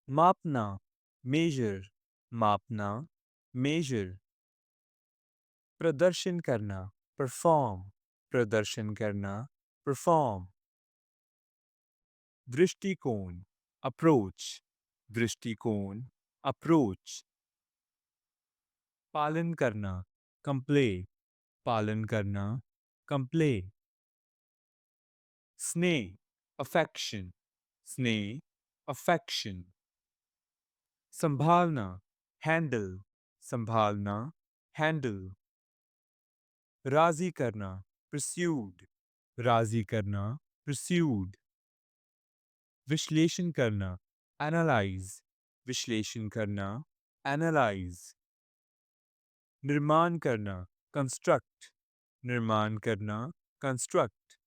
मापना, measure, मापना, measure. प्रदर्शन करना, perform, प्रदर्शन करना, perform. दृष्टिकोण, approach, दृष्टिकोण, approach. पालन करना, comply, पालन करना, comply. स्नेह, affection, स्नेह, affection. संभालना, handle, संभालना, handle. राजी करना, pursued, राजी करना, pursued. विश्लेषण करना, analyze, विश्लेषण करना, analyze. निर्माण करना, construct, निर्माण करना, construct.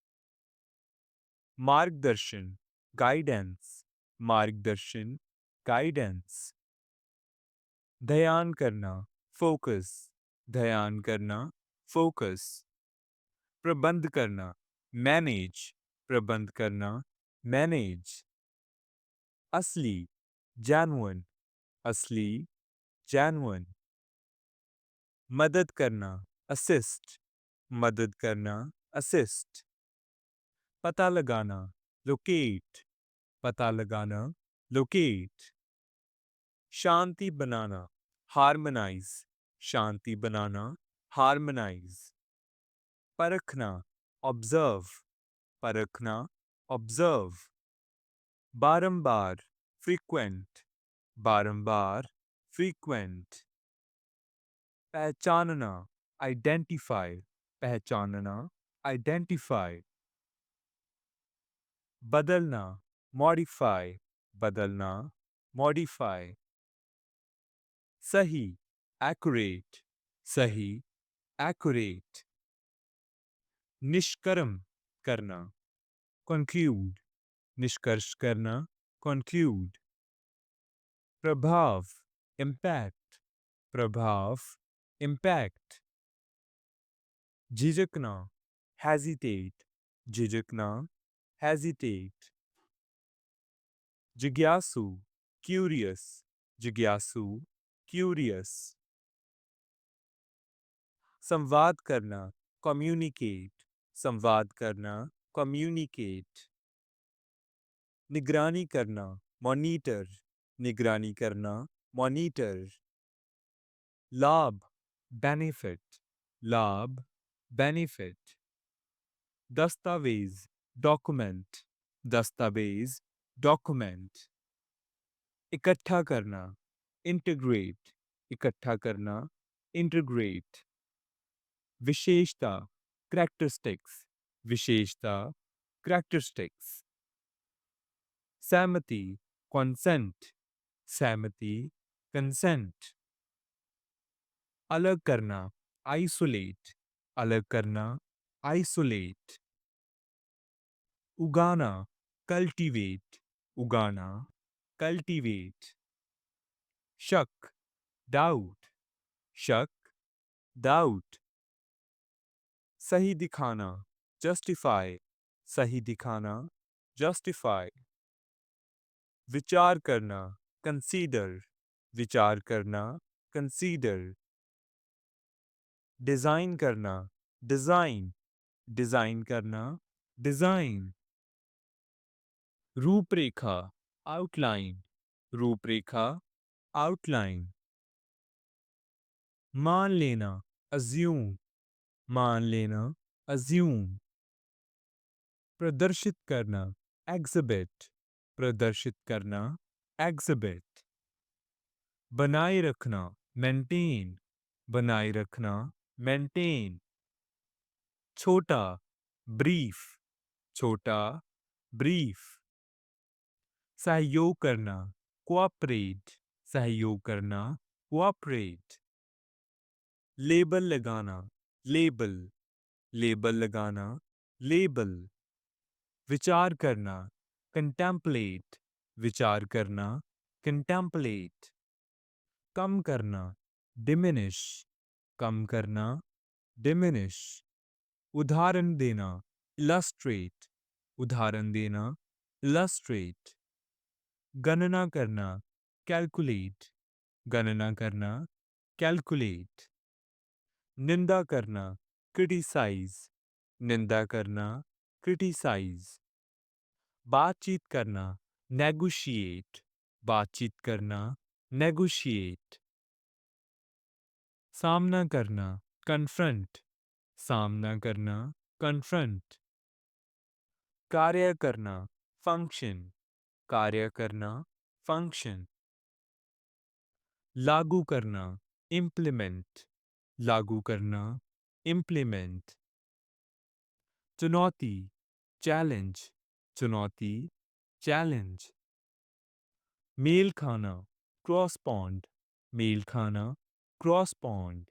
मार्गदर्शन, guidance, मार्गदर्शन, guidance. ध्यान करना, focus, ध्यान करना, focus. प्रबंध करना, manage, प्रबंध करना, manage. असली, genuine, असली, genuine. मदद करना, assist, मदद करना, assist. पता लगाना, locate, पता लगाना, locate. शांति बनाना, harmonize, शांति बनाना, harmonize. परखना, observe, परखना, observe. बारंबार, frequent, बारंबार, frequent. पहचानना, identify, पहचानना, identify. बदलना, modify, बदलना, modify. सही, accurate, सही, accurate. निष्कर्म करना, conclude, निष्कर्ष करना, conclude. प्रभाव, impact, प्रभाव, impact. झिझकना, hesitate, झिझकना, hesitate. जिज्ञासु, curious, जिज्ञासु, curious. संवाद करना, communicate, संवाद करना, communicate. निगरानी करना, monitor, निगरानी करना, monitor. लाभ, benefit, लाभ, benefit. दस्तावेज, document, दस्तावेज, document. इकट्ठा करना, integrate, इकट्ठा करना, integrate. विशेषता, characteristics, विशेषता, characteristics. सहमति, consent, सहमति, consent. अलग करना, isolate, अलग करना, isolate. उगाना, cultivate, उगाना, cultivate. शक, doubt, शक, doubt. सही दिखाना, justify, सही दिखाना, justify. विचार करना, consider, विचार करना, consider. डिजाइन करना, design, डिजाइन करना, design. रूपरेखा, outline, रूपरेखा, outline. मान लेना, assume, मान लेना, assume. प्रदर्शित करना, exhibit, प्रदर्शित करना, exhibit. बनाए रखना, maintain, बनाए रखना, maintain. छोटा, brief, छोटा, brief. सहयोग करना, cooperate, सहयोग करना, cooperate. लेबल लगाना, label, लेबल लगाना, label. विचार करना, contemplate, विचार करना, contemplate. कम करना, diminish, कम करना, diminish. उदाहरण देना, illustrate, उदाहरण देना, illustrate. गणना करना, कैलकुलेट, गणना करना, कैलकुलेट। निंदा करना, क्रिटिसाइज, निंदा करना, क्रिटिसाइज। बातचीत करना, नेगोशिएट, बातचीत करना, नेगोशिएट। सामना करना, कन्फ्रंट, सामना करना, कन्फ्रंट। कार्य करना, फंक्शन, कार्य करना, फंक्शन। लागू करना, इम्प्लीमेंट, लागू करना, इम्प्लीमेंट। चुनौती, चैलेंज, चुनौती, चैलेंज। मेल खाना, क्रॉस पॉन्ड, मेल खाना, क्रॉस पॉन्ड।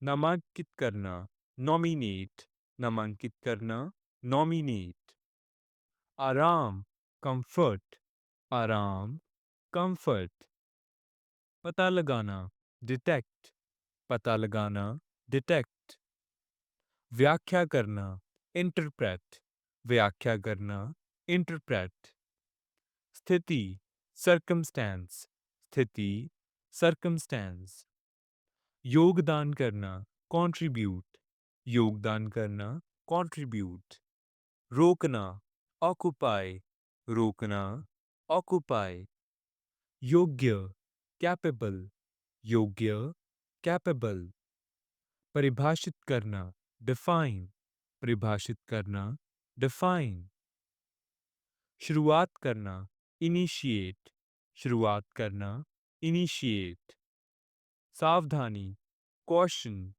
नामांकित करना, नॉमिनेट, नामांकित करना, नॉमिनेट। आराम, कंफर्ट, आराम, कंफर्ट। पता लगाना, डिटेक्ट, पता लगाना, डिटेक्ट। व्याख्या करना, इंटरप्रेट, व्याख्या करना, इंटरप्रेट। स्थिति, सर्कमस्टेंस, स्थिति, सर्कमस्टेंस। योगदान करना, कंट्रीब्यूट, योगदान करना, कंट्रीब्यूट। रोकना, ऑक्युपाई, रोकना, ऑक्युपाई। योग्य, कैपेबल, योग्य, कैपेबल। परिभाषित करना, डिफाइन, परिभाषित करना, डिफाइन। शुरुआत करना, इनिशिएट, शुरुआत करना, इनिशिएट। सावधानी, कॉशन,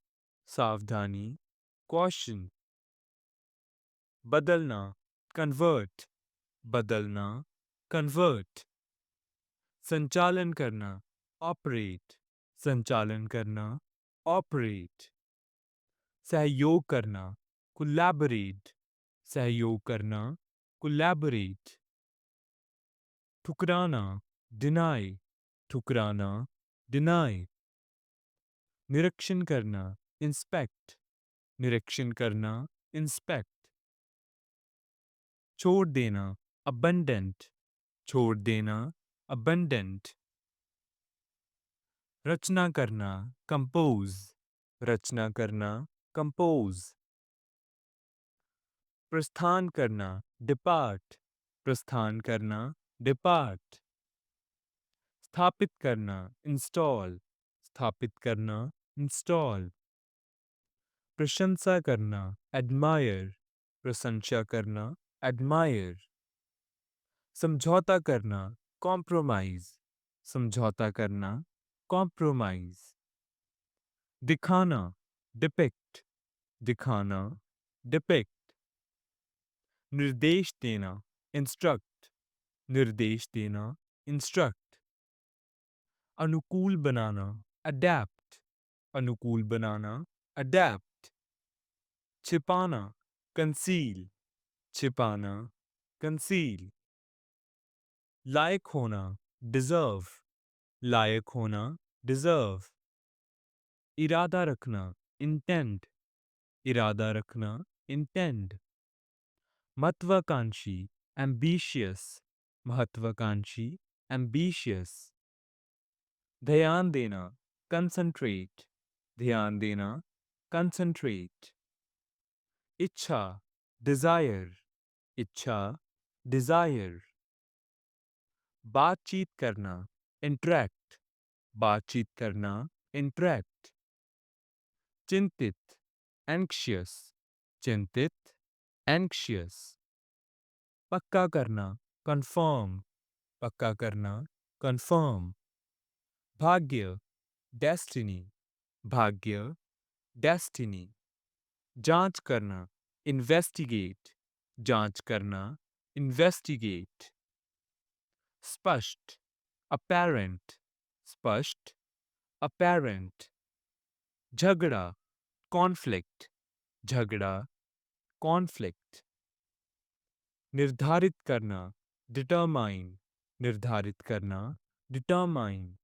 सावधानी, कॉशन। बदलना, कन्वर्ट, बदलना, कन्वर्ट। संचालन करना, ऑपरेट, संचालन करना, ऑपरेट। सहयोग करना, कोलैबोरेट, सहयोग करना, कोलैबोरेट। ठुकराना, डिनाई, ठुकराना, डिनाई। निरीक्षण करना, इंस्पेक्ट, निरीक्षण करना, इंस्पेक्ट। छोड़ देना, अबंडेंट, छोड़ देना, अबंडेंट। रचना करना, कंपोज, रचना करना, कंपोज। प्रस्थान करना, डिपार्ट, प्रस्थान करना, डिपार्ट। स्थापित करना, इंस्टॉल, स्थापित करना, इंस्टॉल। प्रशंसा करना, एडमायर, प्रशंसा करना, एडमायर। समझौता करना, कॉम्प्रोमाइज, समझौता करना, कॉम्प्रोमाइज। दिखाना, डिपिक्ट, दिखाना, डिपिक्ट। निर्देश देना, इंस्ट्रक्ट, निर्देश देना, इंस्ट्रक्ट। अनुकूल बनाना, अडेप्ट, अनुकूल बनाना, अडेप्ट। छिपाना, कंसील, छिपाना, कंसील। लायक होना, डिजर्व, लायक होना, डिजर्व। इरादा रखना, इंटेंड, इरादा रखना, इंटेंड। महत्वाकांक्षी, एम्बिशियस, महत्वाकांक्षी, एम्बिशियस। ध्यान देना, कंसंट्रेट, ध्यान देना, कंसंट्रेट। इच्छा, डिजायर, इच्छा, डिजायर। बातचीत करना, इंटरेक्ट, बातचीत करना, इंटरेक्ट। चिंतित, एंक्शियस, चिंतित, एंक्शियस। पक्का करना, कंफर्म, पक्का करना, कंफर्म। भाग्य, डेस्टिनी, भाग्य, डेस्टिनी। जांच करना, इन्वेस्टिगेट, जांच करना, इन्वेस्टिगेट। स्पष्ट, अपैरेंट, स्पष्ट, अपैरेंट। झगड़ा, कॉन्फ्लिक्ट, झगड़ा, कॉन्फ्लिक्ट। निर्धारित करना, डिटरमाइन, निर्धारित करना, डिटरमाइन।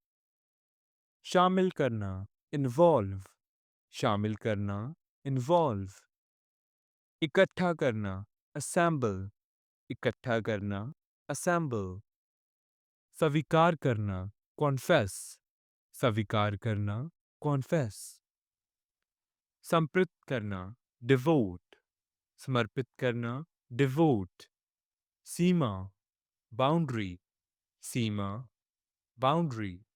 शामिल करना, इन्वॉल्व, शामिल करना, इन्वॉल्व। इकट्ठा करना, असेंबल, इकट्ठा करना, असेंबल। स्वीकार करना, कॉन्फेस, स्वीकार करना, कॉन्फेस। समर्पित करना, डिवोट, समर्पित करना, डिवोट। सीमा, बाउंड्री, सीमा, बाउंड्री।